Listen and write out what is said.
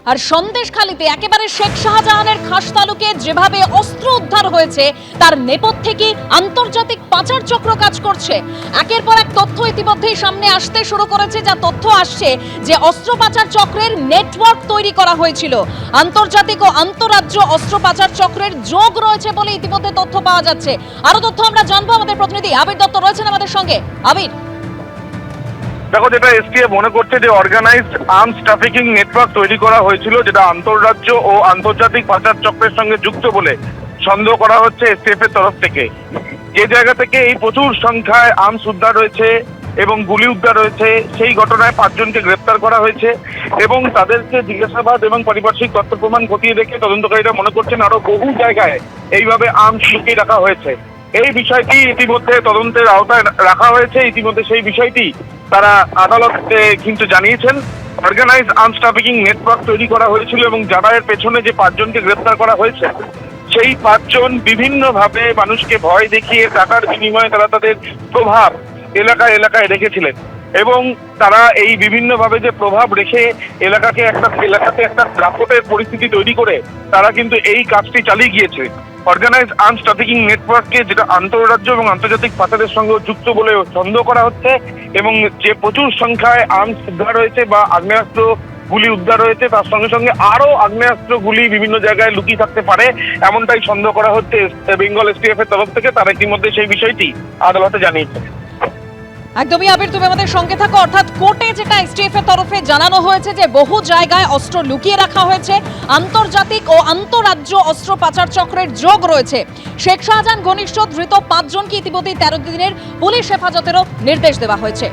আর সন্দেশখালীতে একেবারে শেখ শাহজাহানের খাস তালুকে যেভাবে অস্ত্র উদ্ধার হয়েছে তার নেপথ্যে কি আন্তর্জাতিক পাচার চক্র কাজ করছে। একের পর এক তথ্য ইতিমধ্যেই সামনে আসতে শুরু করেছে, যা তথ্য আসছে যে অস্ত্র পাচার চক্রের নেটওয়ার্ক তৈরি করা হয়েছিল। আন্তর্জাতিক ও আন্তঃরাজ্য অস্ত্র পাচার চক্রের যোগ রয়েছে বলে ইতিমধ্যে তথ্য পাওয়া যাচ্ছে। আরো তথ্য আমরা জানবো, আমাদের প্রতিনিধি আবির দত্ত রয়েছেন আমাদের সঙ্গে। আবির, দেখো, যেটা এসটিএফ মনে করছে যে অর্গানাইজড আর্মস ট্রাফিকিং নেটওয়ার্ক তৈরি করা হয়েছিল, যেটা আন্তঃরাজ্য ও আন্তর্জাতিক পাচার চক্রের সঙ্গে যুক্ত বলে সন্দেহ করা হচ্ছে এসটিএফ এর তরফ থেকে। যে জায়গা থেকে এই প্রচুর সংখ্যায় আর্মস উদ্ধার হয়েছে এবং গুলি উদ্ধার হয়েছে, সেই ঘটনায় 5 জনকে গ্রেপ্তার করা হয়েছে এবং তাদেরকে জিজ্ঞাসাবাদ এবং পারিপার্শ্বিক তথ্য প্রমাণ খতিয়ে দেখে তদন্তকারীরা মনে করছেন আরো বহু জায়গায় এইভাবে আর্মস লুকিয়ে রাখা হয়েছে। এই বিষয়টি ইতিমধ্যে তদন্তের আওতায় রাখা হয়েছে। ইতিমধ্যে সেই বিষয়টি তারা আদালতে কিন্তু জানিয়েছেন। অর্গানাইজড আর্মস ট্রাফিকিং নেটওয়ার্ক তৈরি করা হয়েছিল এবং যারা এর পেছনে যে 5 জনকে গ্রেপ্তার করা হয়েছে, সেই 5 জন বিভিন্নভাবে মানুষকে ভয় দেখিয়ে টাকার বিনিময়ে তারা তাদের প্রভাব এলাকায় এলাকায় রেখেছিলেন এবং তারা এই বিভিন্নভাবে যে প্রভাব রেখে এলাকাতে একটা দাপটের পরিস্থিতি তৈরি করে তারা কিন্তু এই কাজটি চালিয়ে গিয়েছে। অর্গানাইজড আর্মস ট্রাফিকিং নেটওয়ার্ককে, যেটা আন্তঃরাজ্য এবং আন্তর্জাতিক পাচারের সঙ্গে যুক্ত বলে সন্দেহ করা হচ্ছে এবং যে প্রচুর সংখ্যায় আর্মস উদ্ধার হয়েছে বা আগ্নেয়াস্ত্র গুলি উদ্ধার হয়েছে, তার সঙ্গে সঙ্গে আরো আগ্নেয়াস্ত্র গুলি বিভিন্ন জায়গায় লুকিয়ে থাকতে পারে, এমনটাই সন্দেহ করা হচ্ছে বেঙ্গল এসটিএফ এর তরফ থেকে। তারা ইতিমধ্যে সেই বিষয়টি আদালতে জানিয়েছে। একদমই আবির, তুমি আমাদের সঙ্গে থাকো। অর্থাৎ কোর্টে যেটা এসটিএফ এর তরফে জানানো হয়েছে যে বহু জায়গায় অস্ত্র লুকিয়ে রাখা হয়েছে, আন্তর্জাতিক ও আন্তঃরাজ্য অস্ত্র পাচার চক্রের যোগ রয়েছে। শেখ শাহজাহান ঘনিষ্ঠ ধৃত 5 জনকে ইতিমধ্যেই 13 দিনের পুলিশ হেফাজতেরও নির্দেশ দেওয়া হয়েছে।